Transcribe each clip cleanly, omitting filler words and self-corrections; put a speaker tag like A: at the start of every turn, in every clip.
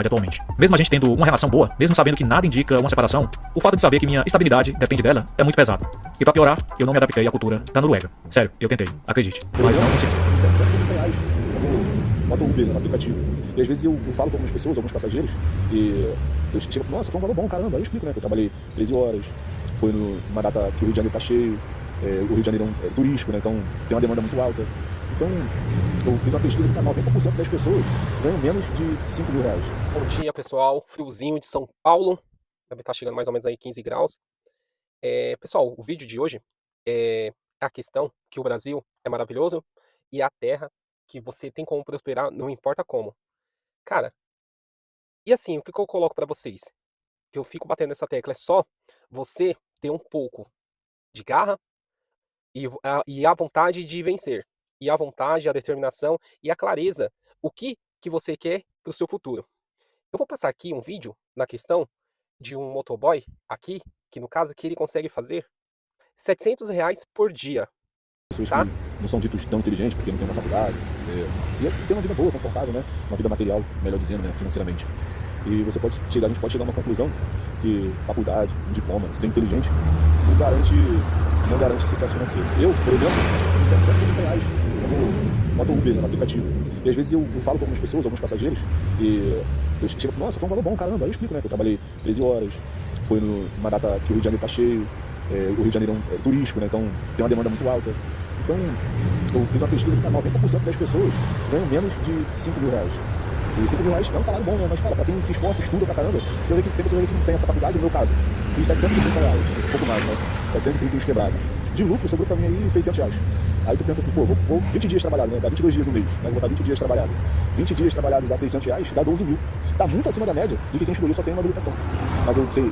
A: atualmente. Mesmo a gente tendo uma relação boa, mesmo sabendo que nada indica uma separação, o fato de saber que minha estabilidade depende dela é muito pesado. E pra piorar, eu não me adaptei à cultura da Noruega. Sério, eu tentei, acredite, mas não consegui.
B: R$ 730 como moto Uber no aplicativo. E às vezes eu falo com algumas pessoas, alguns passageiros, e eu chego, nossa, foi um valor bom, caramba. Aí eu explico, né, que eu trabalhei 13 horas, foi numa data que o Rio de Janeiro tá cheio, o Rio de Janeiro é turístico, né, então tem uma demanda muito alta. Então, eu fiz uma pesquisa que 90% das pessoas ganham menos de R$ 5.000.
C: Bom dia, pessoal. Friozinho de São Paulo. Deve estar chegando mais ou menos aí 15 graus. Pessoal, o vídeo de hoje é a questão que o Brasil é maravilhoso e a terra que você tem como prosperar, não importa como. Cara, e assim, o que eu coloco pra vocês? Que eu fico batendo nessa tecla é só você ter um pouco de garra e a vontade de vencer. E a vontade, a determinação e a clareza. O que você quer pro seu futuro. Eu vou passar aqui um vídeo na questão de um motoboy aqui, que no caso que ele consegue fazer R$ 700 por dia,
B: Pessoas
C: tá?
B: que não são ditos tão inteligentes porque não têm uma faculdade, e ter uma vida boa, confortável, né? Uma vida material, melhor dizendo, né? Financeiramente. E você pode chegar, a gente pode chegar a uma conclusão que faculdade, um diploma, ser inteligente, não garante sucesso financeiro. Eu, por exemplo, fiz R$ 730 como moto Uber no aplicativo. E às vezes eu falo com algumas pessoas, alguns passageiros, e eu chego, nossa, foi um valor bom, caramba. Aí eu explico, né, que eu trabalhei 13 horas, foi numa data que o Rio de Janeiro tá cheio, o Rio de Janeiro é turístico, né, então tem uma demanda muito alta. Então, eu fiz uma pesquisa que 90% das pessoas ganham menos de R$ 5.000. E R$ 5.000 é um salário bom, né? Mas, cara, pra quem se esforça, estuda pra caramba, você vê que tem pessoas aí que não tem essa faculdade, no meu caso. Fiz R$ 730, um pouco mais, né? 730 uns quebrados. De lucro, sobrou pra mim aí R$ 600. Aí tu pensa assim, pô, vou 20 dias trabalhado, né? Dá 22 dias no mês, mas vou botar 20 dias trabalhado. 20 dias trabalhados dá R$ 600, dá 12 mil. Tá muito acima da média de que quem estudou só tem uma habilitação. Mas eu sei,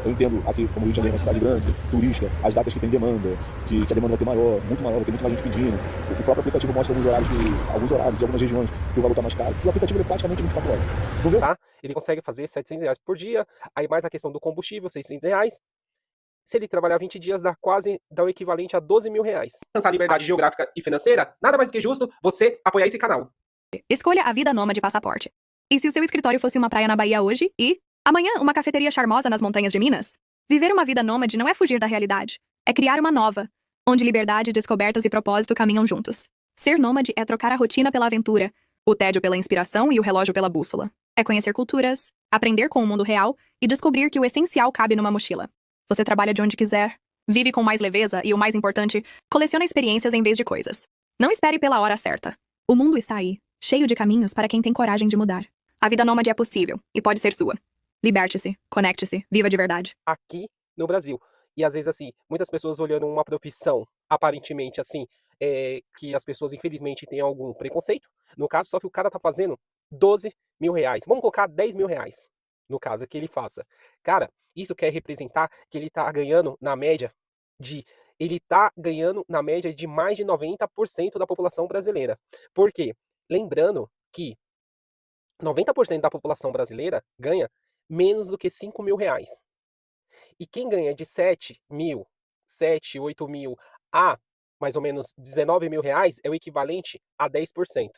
B: eu entendo aqui, como o Rio de Janeiro é uma cidade grande, turística, as datas que tem demanda, que a demanda vai ter maior, muito maior, vai ter muito mais gente pedindo. O próprio aplicativo mostra alguns horários e algumas regiões que o valor tá mais caro. E o aplicativo é praticamente 24 horas. Não vê?
C: Tá? Ele consegue fazer R$ 700 por dia, aí mais a questão do combustível, R$ 600. Se ele trabalhar 20 dias, dá o equivalente a R$ 12.000. Alcançar a liberdade geográfica e financeira, nada mais do que justo você apoiar esse canal.
D: Escolha a vida nômade passaporte. E se o seu escritório fosse uma praia na Bahia hoje e, amanhã, uma cafeteria charmosa nas montanhas de Minas? Viver uma vida nômade não é fugir da realidade, é criar uma nova, onde liberdade, descobertas e propósito caminham juntos. Ser nômade é trocar a rotina pela aventura, o tédio pela inspiração e o relógio pela bússola. É conhecer culturas, aprender com o mundo real e descobrir que o essencial cabe numa mochila. Você trabalha de onde quiser, vive com mais leveza e, o mais importante, coleciona experiências em vez de coisas. Não espere pela hora certa. O mundo está aí, cheio de caminhos para quem tem coragem de mudar. A vida nômade é possível e pode ser sua. Liberte-se, conecte-se, viva de verdade.
C: Aqui no Brasil. E às vezes, assim, muitas pessoas olhando uma profissão, aparentemente, assim, que as pessoas, infelizmente, têm algum preconceito. No caso, só que o cara tá fazendo R$ 12.000. Vamos colocar R$ 10.000, no caso, que ele faça. Cara, isso quer representar que ele tá ganhando, na média, de... Ele tá ganhando, na média, de mais de 90% da população brasileira. Por quê? Lembrando que 90% da população brasileira ganha menos do que R$ 5.000. E quem ganha de 7.000, 7, 8.000 a mais ou menos R$ 19.000 é o equivalente a 10%.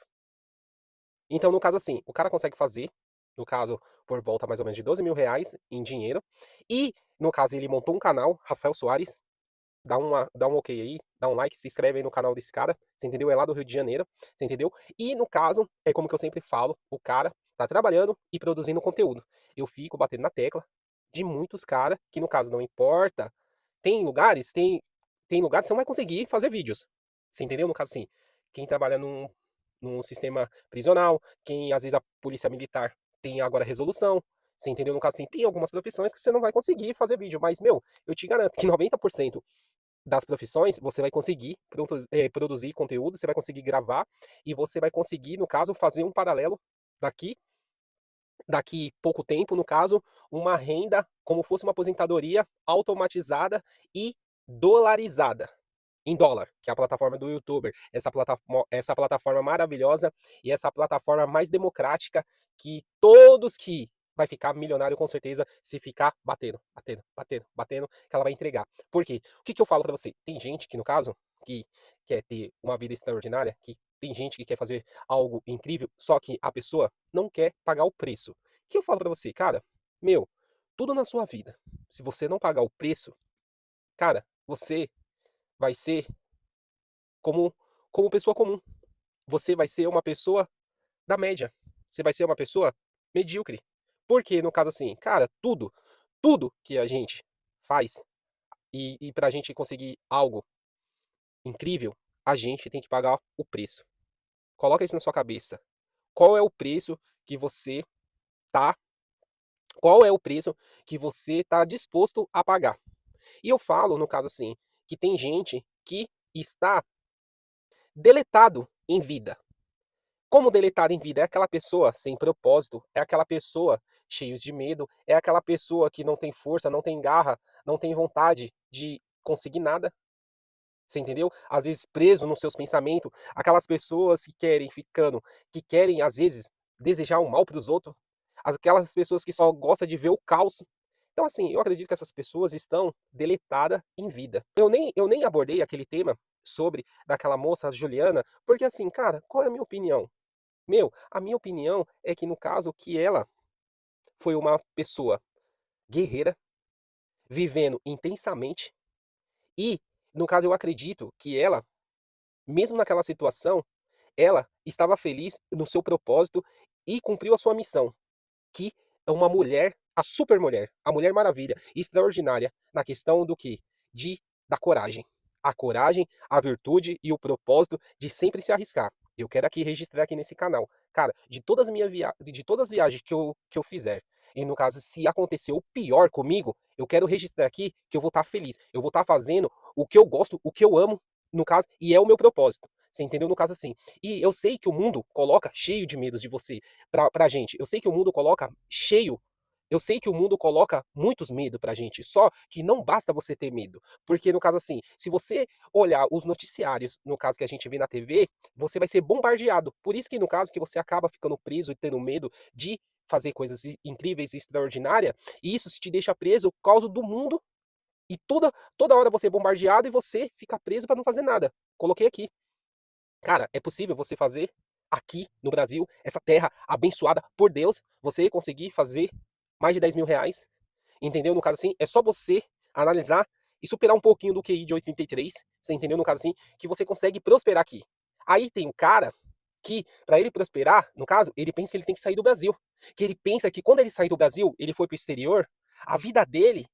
C: Então, no caso assim, o cara consegue fazer, no caso, por volta mais ou menos de R$ 12.000 em dinheiro. E, no caso, ele montou um canal, Rafael Soares. Dá um ok aí, dá um like, se inscreve aí no canal desse cara, você entendeu? É lá do Rio de Janeiro, você entendeu? E no caso, é como que eu sempre falo, o cara tá trabalhando e produzindo conteúdo. Eu fico batendo na tecla de muitos caras que no caso não importa. Tem lugares que você não vai conseguir fazer vídeos. Você entendeu? No caso assim, quem trabalha num sistema prisional, quem às vezes a polícia militar tem agora resolução. Você entendeu? No caso assim, tem algumas profissões que você não vai conseguir fazer vídeo, mas meu, eu te garanto que 90% das profissões, você vai conseguir produzir conteúdo, você vai conseguir gravar e você vai conseguir, no caso, fazer um paralelo daqui, daqui pouco tempo, no caso, uma renda como fosse uma aposentadoria automatizada e dolarizada. Em dólar, que é a plataforma do YouTuber, essa plataforma maravilhosa e essa plataforma mais democrática que todos que vai ficar milionário com certeza se ficar batendo, batendo, batendo, batendo, que ela vai entregar. Por quê? O que eu falo pra você? Tem gente que, no caso, que quer ter uma vida extraordinária, que tem gente que quer fazer algo incrível, só que a pessoa não quer pagar o preço. Que eu falo pra você, cara, meu, tudo na sua vida, se você não pagar o preço, cara, você vai ser como, como pessoa comum. Você vai ser uma pessoa da média. Você vai ser uma pessoa medíocre. Porque, no caso assim, cara, tudo que a gente faz e pra gente conseguir algo incrível, a gente tem que pagar o preço. Coloca isso na sua cabeça. Qual é o preço que você tá, qual é o preço que você tá disposto a pagar? E eu falo, no caso assim, que tem gente que está deletado em vida. Como deletado em vida? É aquela pessoa sem propósito, é aquela pessoa cheia de medo, é aquela pessoa que não tem força, não tem garra, não tem vontade de conseguir nada. Você entendeu? Às vezes preso nos seus pensamentos, aquelas pessoas que querem ficando, que querem às vezes desejar o mal para os outros, aquelas pessoas que só gostam de ver o caos. Então assim, eu acredito que essas pessoas estão deletadas em vida. Eu nem abordei aquele tema sobre daquela moça a Juliana, porque assim, cara, qual é a minha opinião? Meu, a minha opinião é que no caso que ela foi uma pessoa guerreira, vivendo intensamente e no caso eu acredito que ela, mesmo naquela situação, ela estava feliz no seu propósito e cumpriu a sua missão, que é uma mulher, a super mulher, a Mulher Maravilha, extraordinária na questão do que? Da coragem. A coragem, a virtude e o propósito de sempre se arriscar. Eu quero aqui registrar aqui nesse canal. Cara, de todas as viagens que eu fizer, e no caso, se acontecer o pior comigo, eu quero registrar aqui que eu vou estar feliz. Eu vou estar fazendo o que eu gosto, o que eu amo, no caso, e é o meu propósito. Você entendeu? No caso assim. E eu sei que o mundo coloca cheio de medos de você pra gente. Eu sei que o mundo coloca cheio. Eu sei que o mundo coloca muitos medos pra gente. Só que não basta você ter medo. Porque, no caso assim, se você olhar os noticiários, no caso que a gente vê na TV, você vai ser bombardeado. Por isso que, no caso, que você acaba ficando preso e tendo medo de fazer coisas incríveis e extraordinárias. E isso te deixa preso por causa do mundo. E toda hora você é bombardeado e você fica preso pra não fazer nada. Coloquei aqui. Cara, é possível você fazer aqui no Brasil, essa terra abençoada por Deus, você conseguir fazer mais de 10 mil reais, entendeu? No caso assim, é só você analisar e superar um pouquinho do QI de 83, você entendeu? No caso assim, que você consegue prosperar aqui. Aí tem um cara que, para ele prosperar, no caso, ele pensa que ele tem que sair do Brasil. Que ele pensa que quando ele sair do Brasil, ele for pro exterior, a vida dele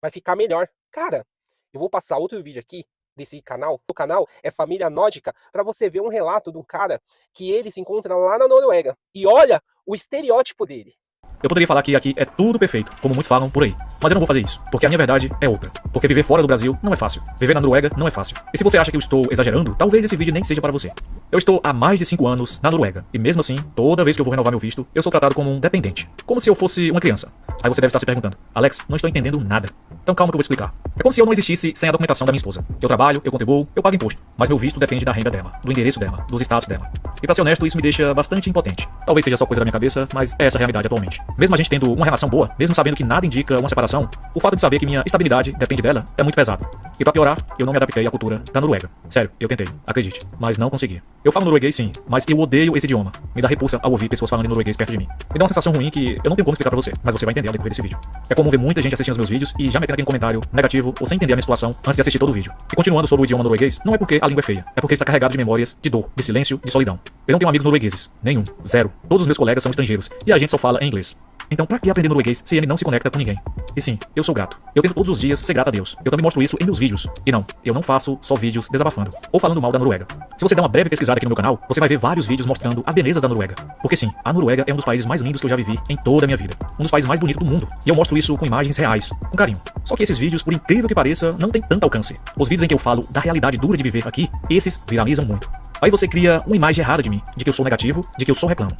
C: vai ficar melhor. Cara, eu vou passar outro vídeo aqui desse canal. O canal é Família Nórdica, para você ver um relato de um cara que ele se encontra lá na Noruega. E olha o estereótipo dele.
A: Eu poderia falar que aqui é tudo perfeito, como muitos falam por aí. Mas eu não vou fazer isso, porque a minha verdade é outra. Porque viver fora do Brasil não é fácil. Viver na Noruega não é fácil. E se você acha que eu estou exagerando, talvez esse vídeo nem seja para você. Eu estou há mais de 5 anos na Noruega. E mesmo assim, toda vez que eu vou renovar meu visto, eu sou tratado como um dependente. Como se eu fosse uma criança. Aí você deve estar se perguntando: Alex, não estou entendendo nada. Então calma que eu vou te explicar. É como se eu não existisse sem a documentação da minha esposa. Eu trabalho, eu contribuo, eu pago imposto. Mas meu visto depende da renda dela, do endereço dela, dos status dela. E pra ser honesto, isso me deixa bastante impotente. Talvez seja só coisa da minha cabeça, mas é essa a realidade atualmente. Mesmo a gente tendo uma relação boa, mesmo sabendo que nada indica uma separação, o fato de saber que minha estabilidade depende dela é muito pesado. E pra piorar, eu não me adaptei à cultura da Noruega. Sério, eu tentei, acredite, mas não consegui. Eu falo norueguês sim, mas eu odeio esse idioma. Me dá repulsa ao ouvir pessoas falando em norueguês perto de mim. Me dá uma sensação ruim que eu não tenho como explicar pra você, mas você vai entender ao decorrer desse vídeo. É comum ver muita gente assistindo os meus vídeos e já metendo aquele comentário negativo ou sem entender a minha situação antes de assistir todo o vídeo. E continuando sobre o idioma norueguês, não é porque a língua é feia, é porque está carregado de memórias, de dor, de silêncio, de solidão. Eu não tenho amigos noruegueses, nenhum, zero. Todos os meus colegas são estrangeiros e a gente só fala em inglês. Então pra que aprender norueguês se ele não se conecta com ninguém? E sim, eu sou grato. Eu tento todos os dias ser grato a Deus. Eu também mostro isso em meus vídeos. E não, eu não faço só vídeos desabafando ou falando mal da Noruega. Se você der uma breve pesquisada aqui no meu canal, você vai ver vários vídeos mostrando as belezas da Noruega. Porque sim, a Noruega é um dos países mais lindos que eu já vivi em toda a minha vida. Um dos países mais bonitos do mundo. E eu mostro isso com imagens reais, com carinho. Só que esses vídeos, por incrível que pareça, não tem tanto alcance. Os vídeos em que eu falo da realidade dura de viver aqui, esses viralizam muito. Aí você cria uma imagem errada de mim, de que eu sou negativo, de que eu só reclamo.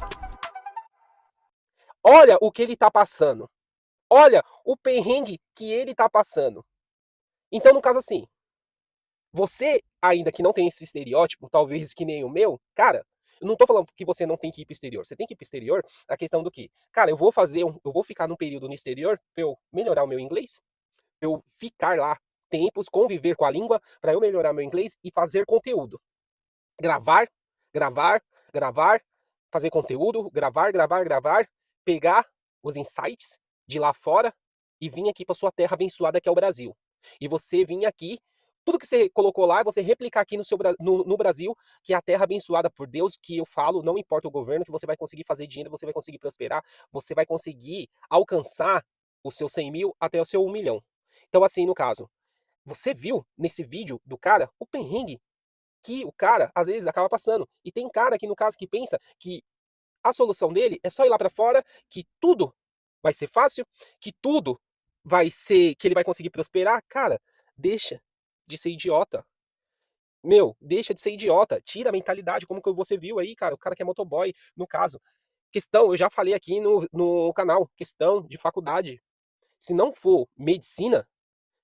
C: Olha o que ele tá passando. Olha o perrengue que ele tá passando. Então, no caso assim, você ainda que não tem esse estereótipo, talvez que nem o meu, cara, eu não tô falando que você não tem que ir pro exterior. Você tem que ir pro exterior na questão do que, cara, eu vou ficar num período no exterior pra eu melhorar o meu inglês, pra eu ficar lá tempos, conviver com a língua, pra eu melhorar meu inglês e fazer conteúdo. Gravar gravar, gravar, fazer conteúdo, gravar, gravar, gravar, pegar os insights de lá fora e vir aqui para sua terra abençoada que é o Brasil. E você vir aqui, tudo que você colocou lá, você replicar aqui no Brasil, que é a terra abençoada por Deus, que eu falo, não importa o governo, que você vai conseguir fazer dinheiro, você vai conseguir prosperar, você vai conseguir alcançar o seu 100 mil até o seu 1 milhão. Então, assim, no caso, você viu nesse vídeo do cara o perrengue que o cara, às vezes, acaba passando. E tem cara aqui, no caso, que pensa que a solução dele é só ir lá para fora, que tudo vai ser fácil, que tudo vai ser, que ele vai conseguir prosperar. Cara, deixa de ser idiota. Meu, deixa de ser idiota. Tira a mentalidade, como que você viu aí, cara, o cara que é motoboy, no caso. Questão, eu já falei aqui no canal, questão de faculdade. Se não for medicina,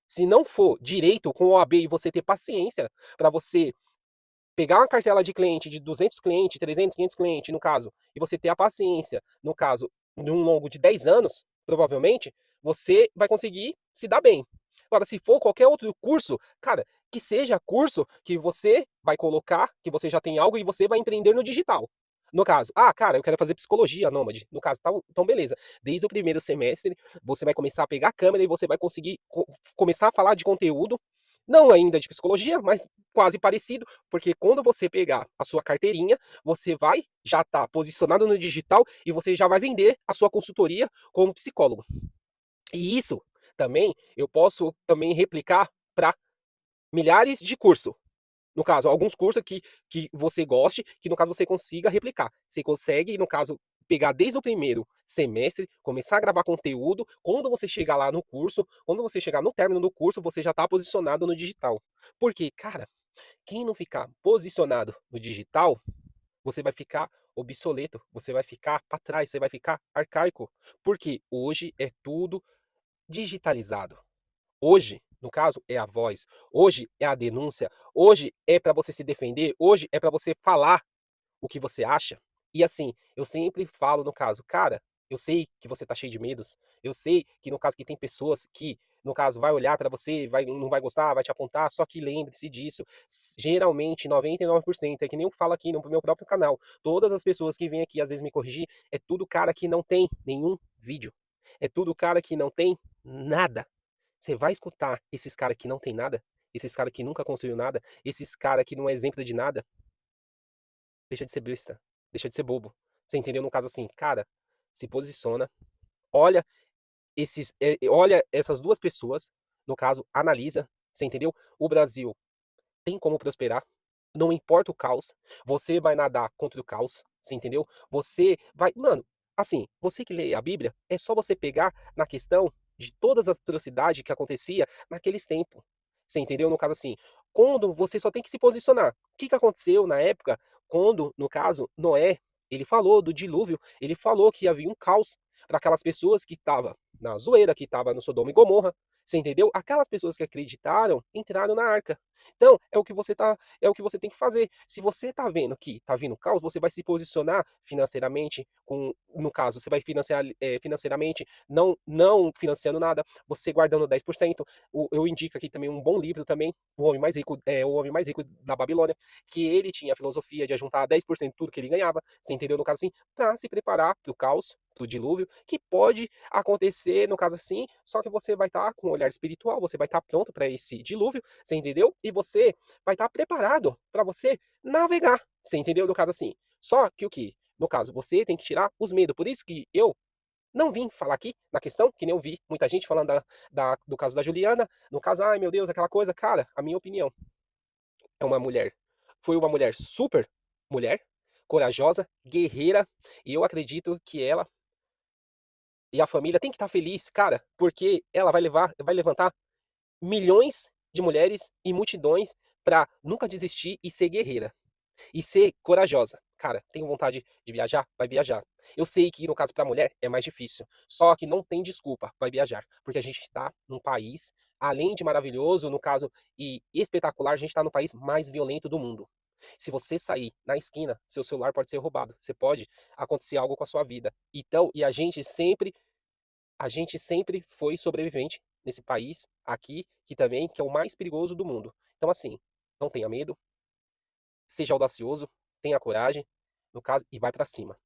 C: se não for direito com OAB e você ter paciência para você pegar uma cartela de cliente de 200 clientes, 300, 500 clientes, no caso, e você ter a paciência, no caso, num longo de 10 anos, provavelmente, você vai conseguir se dar bem. Agora, se for qualquer outro curso, cara, que seja curso que você vai colocar, que você já tem algo e você vai empreender no digital. No caso, cara, eu quero fazer psicologia nômade. No caso, então beleza. Desde o primeiro semestre, você vai começar a pegar a câmera e você vai conseguir começar a falar de conteúdo, não ainda de psicologia, mas quase parecido, porque quando você pegar a sua carteirinha, você vai já estar posicionado no digital e você já vai vender a sua consultoria como psicólogo. E isso também eu posso também replicar para milhares de cursos. No caso, alguns cursos que você goste, que no caso você consiga replicar. Você consegue, no caso, pegar desde o primeiro semestre, começar a gravar conteúdo. Quando você chegar lá no curso, quando você chegar no término do curso, você já está posicionado no digital. Porque, cara, quem não ficar posicionado no digital, você vai ficar obsoleto, você vai ficar para trás, você vai ficar arcaico. Porque hoje é tudo digitalizado. Hoje, no caso, é a voz. Hoje é a denúncia. Hoje é para você se defender. Hoje é para você falar o que você acha. E assim, eu sempre falo no caso, cara, eu sei que você tá cheio de medos. Eu sei que no caso que tem pessoas que, no caso, vai olhar para você, não vai gostar, vai te apontar, só que lembre-se disso. Geralmente, 99%, é que nem eu falo aqui no meu próprio canal. Todas as pessoas que vêm aqui às vezes me corrigir, é tudo cara que não tem nenhum vídeo. É tudo cara que não tem nada. Você vai escutar esses caras que não tem nada, esses caras que nunca construiu nada, esses caras que não é exemplo de nada, deixa de ser besta, deixa de ser bobo. Você entendeu? No caso assim, cara, se posiciona, olha olha essas duas pessoas, no caso, analisa, você entendeu? O Brasil tem como prosperar, não importa o caos, você vai nadar contra o caos, você entendeu? Você vai, mano, assim, você que lê a Bíblia, é só você pegar na questão de todas as atrocidades que acontecia naqueles tempos. Você entendeu? No caso assim, quando você só tem que se posicionar. O que que aconteceu na época quando, no caso, Noé, ele falou do dilúvio, ele falou que havia um caos para aquelas pessoas que estavam na zoeira, que estavam no Sodoma e Gomorra, você entendeu? Aquelas pessoas que acreditaram entraram na arca. Então, é o que você tem que fazer. Se você tá vendo que tá vindo caos, você vai se posicionar financeiramente no caso, você vai financiar financeiramente, não financiando nada, você guardando 10%. Eu indico aqui também um bom livro também, O Homem Mais Rico da Babilônia, que ele tinha a filosofia de juntar 10% de tudo que ele ganhava, você entendeu? No caso assim, para se preparar para o caos, para o dilúvio, que pode acontecer, no caso assim, só que você vai estar com um olhar espiritual, você vai estar pronto para esse dilúvio, você entendeu? E você vai estar preparado para você navegar, você entendeu? No caso assim. Só que o que? No caso, você tem que tirar os medos. Por isso que eu não vim falar aqui na questão, que nem eu vi muita gente falando do caso da Juliana. No caso, ai meu Deus, aquela coisa. Cara, a minha opinião é uma mulher. Foi uma mulher super mulher, corajosa, guerreira. E eu acredito que ela e a família tem que estar feliz, cara, porque ela vai levantar milhões de mulheres e multidões para nunca desistir e ser guerreira. E ser corajosa. Cara, tenho vontade de viajar? Vai viajar. Eu sei que no caso para mulher é mais difícil, só que não tem desculpa, vai viajar, porque a gente está num país, além de maravilhoso, no caso, e espetacular, a gente está no país mais violento do mundo. Se você sair na esquina, seu celular pode ser roubado, você pode acontecer algo com a sua vida. Então, e a gente sempre foi sobrevivente nesse país aqui, que é o mais perigoso do mundo. Então assim, não tenha medo, seja audacioso, tenha coragem, no caso, e vai pra cima.